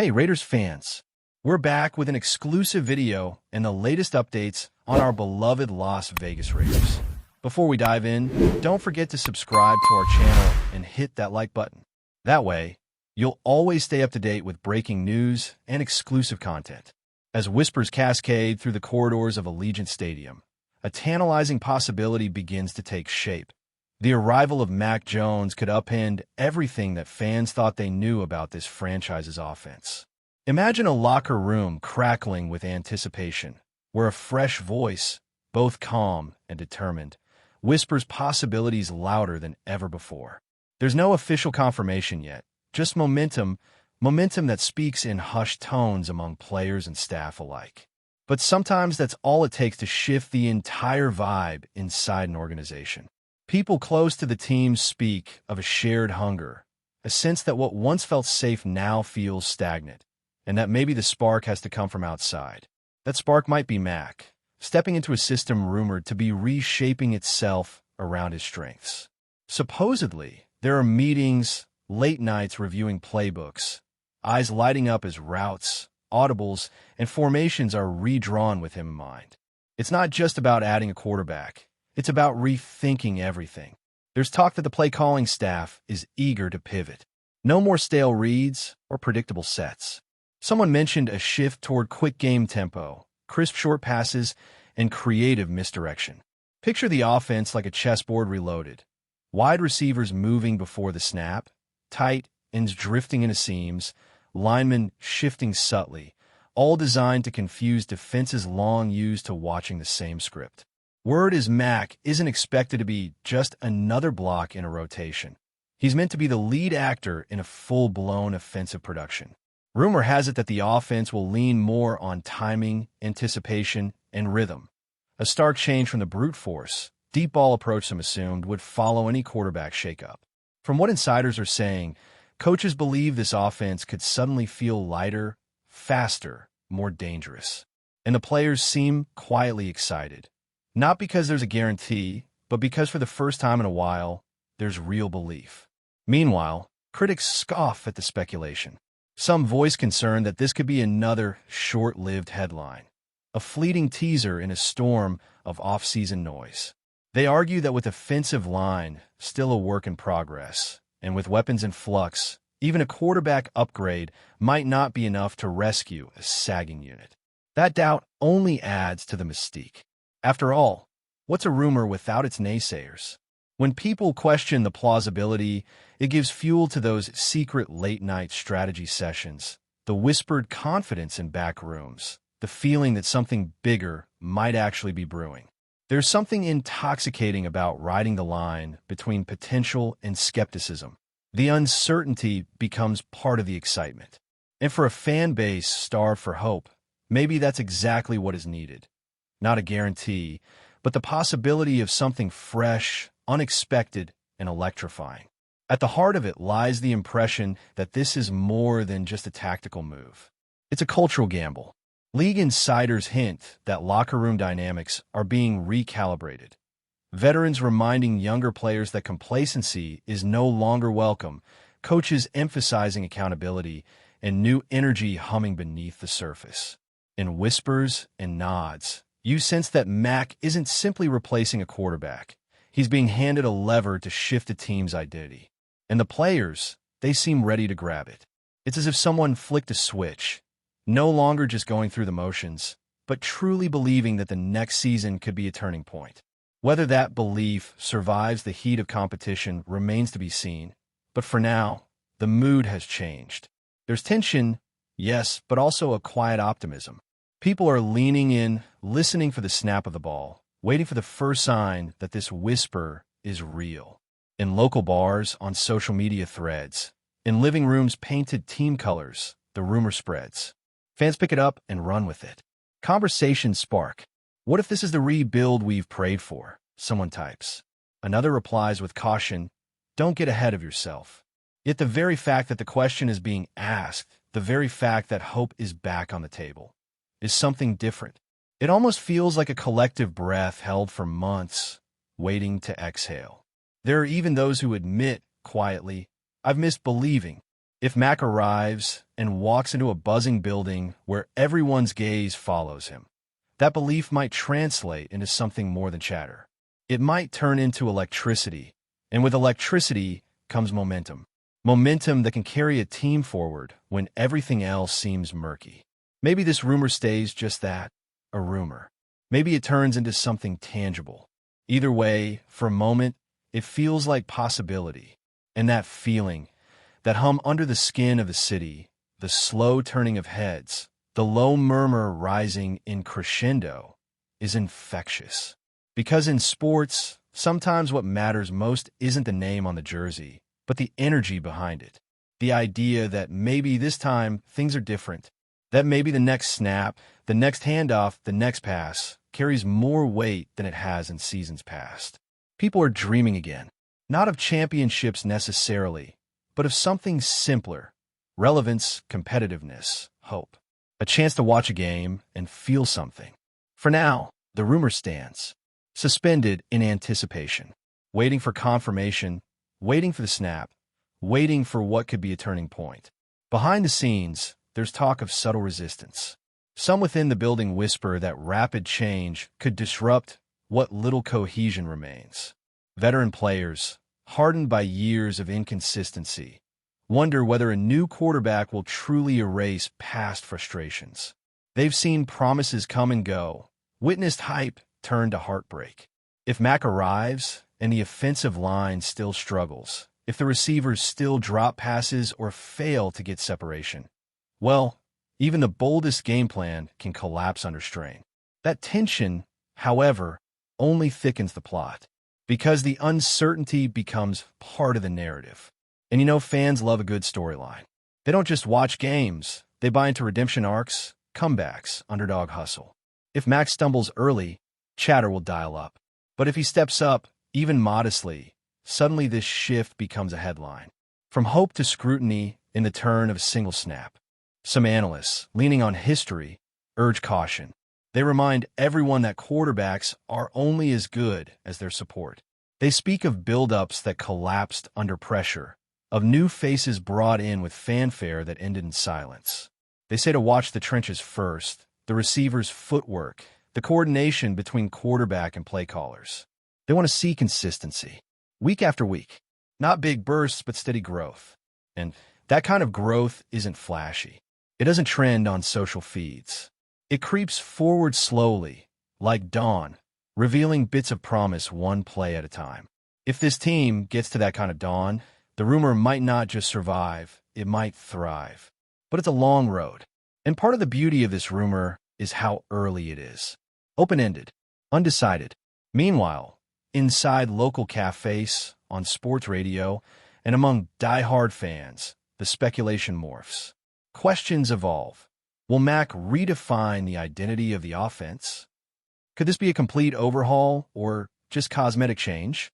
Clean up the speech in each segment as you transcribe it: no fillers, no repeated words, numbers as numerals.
Hey Raiders fans, we're back with an exclusive video and the latest updates on our beloved Las Vegas Raiders. Before we dive in, don't forget to subscribe to our channel and hit that like button. That way, you'll always stay up to date with breaking news and exclusive content. As whispers cascade through the corridors of Allegiant Stadium, a tantalizing possibility begins to take shape. The arrival of Mac Jones could upend everything that fans thought they knew about this franchise's offense. Imagine a locker room crackling with anticipation, where a fresh voice, both calm and determined, whispers possibilities louder than ever before. There's no official confirmation yet, just momentum that speaks in hushed tones among players and staff alike. But sometimes that's all it takes to shift the entire vibe inside an organization. People close to the team speak of a shared hunger, a sense that what once felt safe now feels stagnant, and that maybe the spark has to come from outside. That spark might be Mac, stepping into a system rumored to be reshaping itself around his strengths. Supposedly, there are meetings, late nights reviewing playbooks, eyes lighting up as routes, audibles, and formations are redrawn with him in mind. It's not just about adding a quarterback. It's about rethinking everything. There's talk that the play-calling staff is eager to pivot. No more stale reads or predictable sets. Someone mentioned a shift toward quick game tempo, crisp short passes, and creative misdirection. Picture the offense like a chessboard reloaded. Wide receivers moving before the snap, tight ends drifting into seams, linemen shifting subtly, all designed to confuse defenses long used to watching the same script. Word is Mac isn't expected to be just another block in a rotation. He's meant to be the lead actor in a full-blown offensive production. Rumor has it that the offense will lean more on timing, anticipation, and rhythm. A stark change from the brute force, deep ball approach some assumed would follow any quarterback shakeup. From what insiders are saying, coaches believe this offense could suddenly feel lighter, faster, more dangerous. And the players seem quietly excited. Not because there's a guarantee, but because for the first time in a while, there's real belief. Meanwhile, critics scoff at the speculation. Some voice concern that this could be another short-lived headline, a fleeting teaser in a storm of off-season noise. They argue that with offensive line still a work in progress, and with weapons in flux, even a quarterback upgrade might not be enough to rescue a sagging unit. That doubt only adds to the mystique. After all, what's a rumor without its naysayers? When people question the plausibility, it gives fuel to those secret late-night strategy sessions, the whispered confidence in back rooms, the feeling that something bigger might actually be brewing. There's something intoxicating about riding the line between potential and skepticism. The uncertainty becomes part of the excitement. And for a fan base starved for hope, maybe that's exactly what is needed. Not a guarantee, but the possibility of something fresh, unexpected, and electrifying. At the heart of it lies the impression that this is more than just a tactical move. It's a cultural gamble. League insiders hint that locker room dynamics are being recalibrated. Veterans reminding younger players that complacency is no longer welcome, coaches emphasizing accountability, and new energy humming beneath the surface. In whispers and nods, you sense that Mac isn't simply replacing a quarterback. He's being handed a lever to shift a team's identity. And the players, they seem ready to grab it. It's as if someone flicked a switch, no longer just going through the motions, but truly believing that the next season could be a turning point. Whether that belief survives the heat of competition remains to be seen, but for now, the mood has changed. There's tension, yes, but also a quiet optimism. People are leaning in, listening for the snap of the ball, waiting for the first sign that this whisper is real. In local bars, on social media threads, in living rooms painted team colors, the rumor spreads. Fans pick it up and run with it. Conversations spark. What if this is the rebuild we've prayed for? Someone types. Another replies with caution, don't get ahead of yourself. Yet the very fact that the question is being asked, the very fact that hope is back on the table, is something different. It almost feels like a collective breath held for months, waiting to exhale. There are even those who admit, quietly, I've missed believing. If Mac arrives and walks into a buzzing building where everyone's gaze follows him, that belief might translate into something more than chatter. It might turn into electricity, and with electricity comes momentum. Momentum that can carry a team forward when everything else seems murky. Maybe this rumor stays just that, a rumor. Maybe it turns into something tangible. Either way, for a moment, it feels like possibility. And that feeling, that hum under the skin of the city, the slow turning of heads, the low murmur rising in crescendo, is infectious. Because in sports, sometimes what matters most isn't the name on the jersey, but the energy behind it. The idea that maybe this time things are different. That maybe the next snap, the next handoff, the next pass carries more weight than it has in seasons past. People are dreaming again, not of championships necessarily, but of something simpler. Relevance, competitiveness, hope. A chance to watch a game and feel something. For now, the rumor stands, suspended in anticipation, waiting for confirmation, waiting for the snap, waiting for what could be a turning point. Behind the scenes, there's talk of subtle resistance. Some within the building whisper that rapid change could disrupt what little cohesion remains. Veteran players, hardened by years of inconsistency, wonder whether a new quarterback will truly erase past frustrations. They've seen promises come and go, witnessed hype turn to heartbreak. If Mac arrives and the offensive line still struggles, if the receivers still drop passes or fail to get separation, well, even the boldest game plan can collapse under strain. That tension, however, only thickens the plot, because the uncertainty becomes part of the narrative. And you know, fans love a good storyline. They don't just watch games, they buy into redemption arcs, comebacks, underdog hustle. If Max stumbles early, chatter will dial up. But if he steps up, even modestly, suddenly this shift becomes a headline. From hope to scrutiny in the turn of a single snap. Some analysts, leaning on history, urge caution. They remind everyone that quarterbacks are only as good as their support. They speak of build-ups that collapsed under pressure, of new faces brought in with fanfare that ended in silence. They say to watch the trenches first, the receiver's footwork, the coordination between quarterback and play callers. They want to see consistency, week after week. Not big bursts, but steady growth. And that kind of growth isn't flashy. It doesn't trend on social feeds. It creeps forward slowly, like dawn, revealing bits of promise one play at a time. If this team gets to that kind of dawn, the rumor might not just survive, it might thrive. But it's a long road. And part of the beauty of this rumor is how early it is. Open-ended, undecided. Meanwhile, inside local cafes, on sports radio, and among die-hard fans, the speculation morphs. Questions evolve. Will Mac redefine the identity of the offense? Could this be a complete overhaul or just cosmetic change?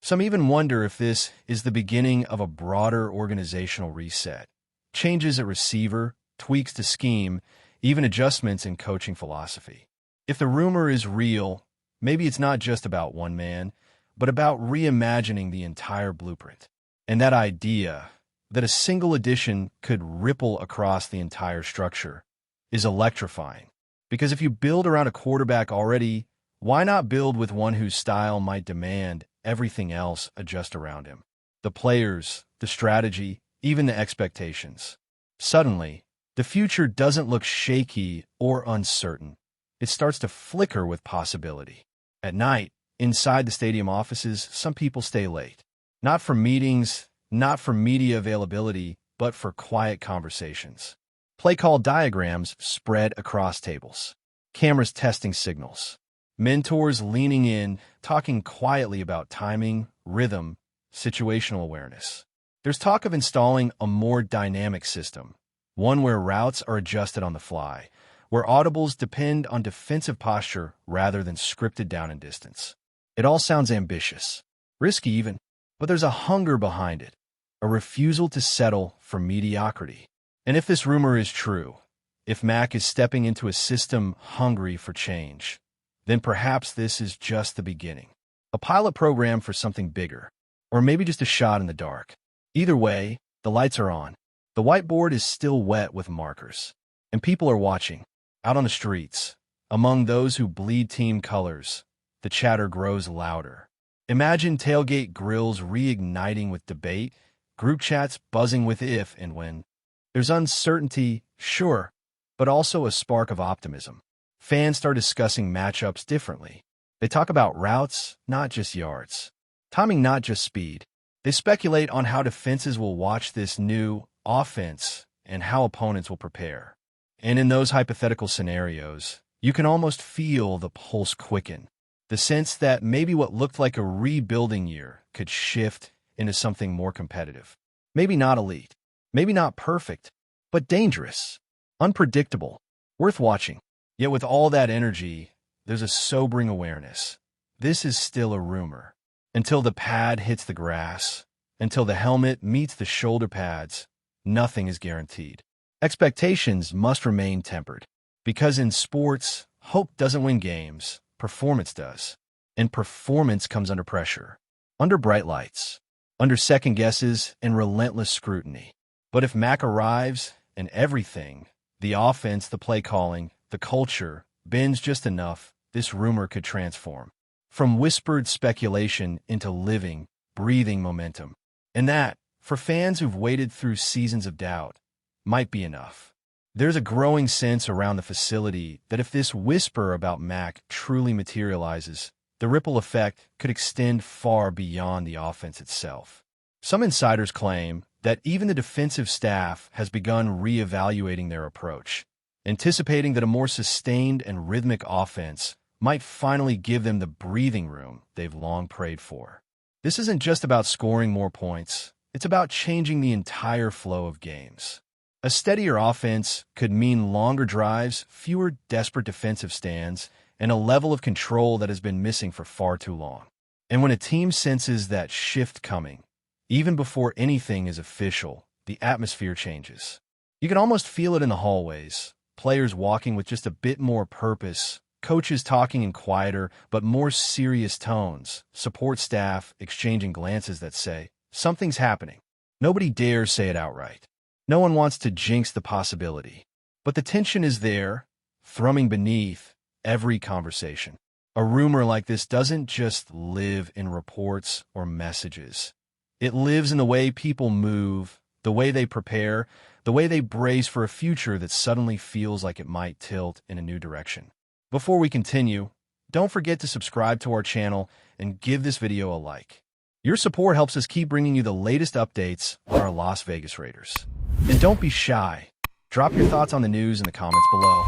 Some even wonder if this is the beginning of a broader organizational reset. Changes at receiver, tweaks to scheme, even adjustments in coaching philosophy. If the rumor is real, maybe it's not just about one man, but about reimagining the entire blueprint. And that idea that a single addition could ripple across the entire structure is electrifying. Because if you build around a quarterback already, why not build with one whose style might demand everything else adjust around him? The players, the strategy, even the expectations. Suddenly, the future doesn't look shaky or uncertain. It starts to flicker with possibility. At night, inside the stadium offices, some people stay late. Not for meetings, not for media availability, but for quiet conversations. Play call diagrams spread across tables. Cameras testing signals. Mentors leaning in, talking quietly about timing, rhythm, situational awareness. There's talk of installing a more dynamic system, one where routes are adjusted on the fly, where audibles depend on defensive posture rather than scripted down in distance. It all sounds ambitious, risky even, but there's a hunger behind it, a refusal to settle for mediocrity. And if this rumor is true, if Mac is stepping into a system hungry for change, then perhaps this is just the beginning. A pilot program for something bigger, or maybe just a shot in the dark. Either way, the lights are on. The The whiteboard is still wet with markers, and people are watching. Out on the streets, among those who bleed team colors, the chatter grows louder. Imagine tailgate grills reigniting with debate, group chats buzzing with if and when. There's uncertainty, sure, but also a spark of optimism. Fans start discussing matchups differently. They talk about routes, not just yards. Timing, not just speed. They speculate on how defenses will watch this new offense and how opponents will prepare. And in those hypothetical scenarios, you can almost feel the pulse quicken. The sense that maybe what looked like a rebuilding year could shift into something more competitive. Maybe not elite, maybe not perfect, but dangerous, unpredictable, worth watching. Yet with all that energy, there's a sobering awareness. This is still a rumor. Until the pad hits the grass, until the helmet meets the shoulder pads, nothing is guaranteed. Expectations must remain tempered. Because in sports, hope doesn't win games, performance does. And performance comes under pressure, under bright lights, under second guesses and relentless scrutiny. But if Mac arrives and everything, the offense, the play calling, the culture, bends just enough, this rumor could transform. From whispered speculation into living, breathing momentum. And that, for fans who've waded through seasons of doubt, might be enough. There's a growing sense around the facility that if this whisper about Mac truly materializes, the ripple effect could extend far beyond the offense itself. Some insiders claim that even the defensive staff has begun reevaluating their approach, anticipating that a more sustained and rhythmic offense might finally give them the breathing room they've long prayed for. This isn't just about scoring more points, it's about changing the entire flow of games. A steadier offense could mean longer drives, fewer desperate defensive stands, and a level of control that has been missing for far too long. And when a team senses that shift coming, even before anything is official, the atmosphere changes. You can almost feel it in the hallways, players walking with just a bit more purpose, coaches talking in quieter but more serious tones, support staff exchanging glances that say, something's happening. Nobody dares say it outright. No one wants to jinx the possibility. But the tension is there, thrumming beneath every conversation. A rumor like this doesn't just live in reports or messages. It lives in the way people move, the way they prepare, the way they brace for a future that suddenly feels like it might tilt in a new direction. Before we continue, don't forget to subscribe to our channel and give this video a like. Your support helps us keep bringing you the latest updates on our Las Vegas Raiders. And don't be shy. Drop your thoughts on the news in the comments below.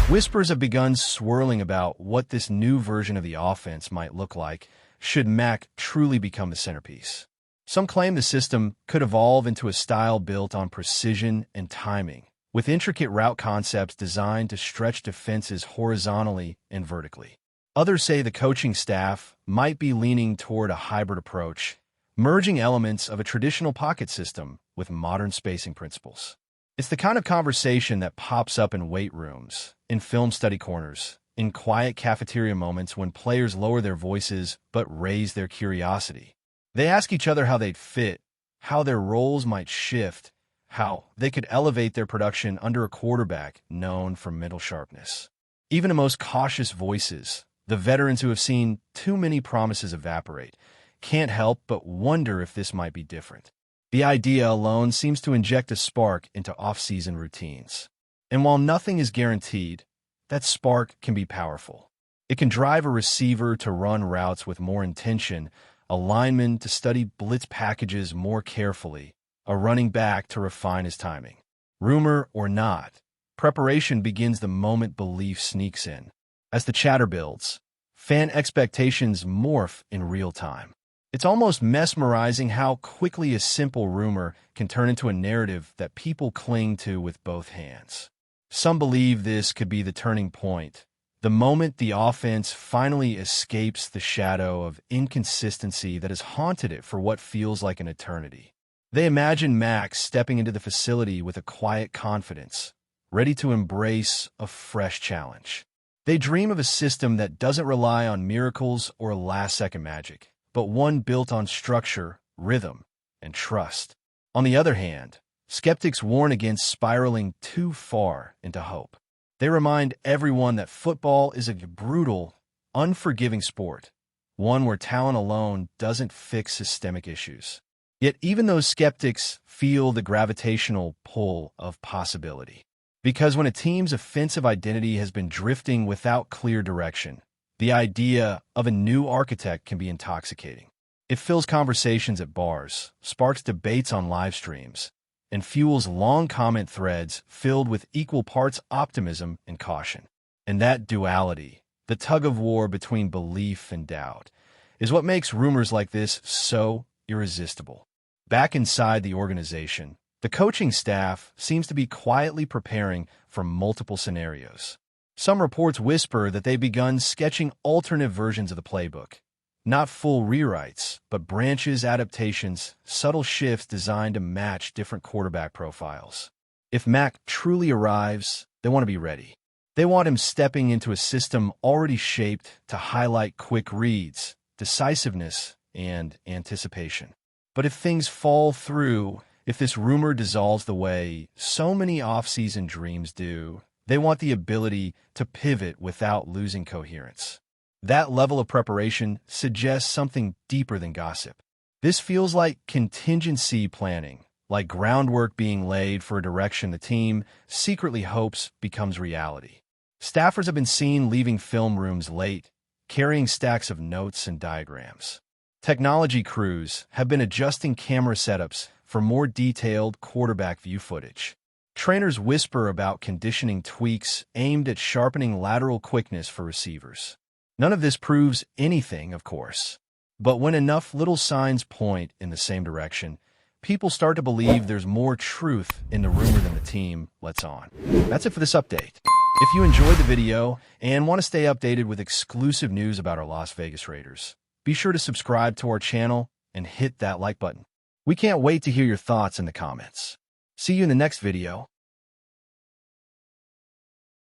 Whispers have begun swirling about what this new version of the offense might look like should Mac truly become the centerpiece. Some claim the system could evolve into a style built on precision and timing, with intricate route concepts designed to stretch defenses horizontally and vertically. Others say the coaching staff might be leaning toward a hybrid approach, merging elements of a traditional pocket system with modern spacing principles. It's the kind of conversation that pops up in weight rooms, in film study corners, in quiet cafeteria moments when players lower their voices but raise their curiosity. They ask each other how they'd fit, how their roles might shift, how they could elevate their production under a quarterback known for mental sharpness. Even the most cautious voices, the veterans who have seen too many promises evaporate, can't help but wonder if this might be different. The idea alone seems to inject a spark into off-season routines. And while nothing is guaranteed, that spark can be powerful. It can drive a receiver to run routes with more intention, a lineman to study blitz packages more carefully, a running back to refine his timing. Rumor or not, preparation begins the moment belief sneaks in. As the chatter builds, fan expectations morph in real time. It's almost mesmerizing how quickly a simple rumor can turn into a narrative that people cling to with both hands. Some believe this could be the turning point, the moment the offense finally escapes the shadow of inconsistency that has haunted it for what feels like an eternity. They imagine Max stepping into the facility with a quiet confidence, ready to embrace a fresh challenge. They dream of a system that doesn't rely on miracles or last-second magic, but one built on structure, rhythm, and trust. On the other hand, skeptics warn against spiraling too far into hope. They remind everyone that football is a brutal, unforgiving sport, one where talent alone doesn't fix systemic issues. Yet even those skeptics feel the gravitational pull of possibility. Because when a team's offensive identity has been drifting without clear direction, the idea of a new architect can be intoxicating. It fills conversations at bars, sparks debates on live streams, and fuels long comment threads filled with equal parts optimism and caution. And that duality, the tug-of-war between belief and doubt, is what makes rumors like this so irresistible. Back inside the organization, the coaching staff seems to be quietly preparing for multiple scenarios. Some reports whisper that they've begun sketching alternate versions of the playbook. Not full rewrites, but branches, adaptations, subtle shifts designed to match different quarterback profiles. If Mac truly arrives, they want to be ready. They want him stepping into a system already shaped to highlight quick reads, decisiveness, and anticipation. But if things fall through, if this rumor dissolves the way so many off-season dreams do, they want the ability to pivot without losing coherence. That level of preparation suggests something deeper than gossip. This feels like contingency planning, like groundwork being laid for a direction the team secretly hopes becomes reality. Staffers have been seen leaving film rooms late, carrying stacks of notes and diagrams. Technology crews have been adjusting camera setups for more detailed quarterback view footage. Trainers whisper about conditioning tweaks aimed at sharpening lateral quickness for receivers. None of this proves anything, of course. But when enough little signs point in the same direction, people start to believe there's more truth in the rumor than the team lets on. That's it for this update. If you enjoyed the video and want to stay updated with exclusive news about our Las Vegas Raiders, be sure to subscribe to our channel and hit that like button. We can't wait to hear your thoughts in the comments. See you in the next video.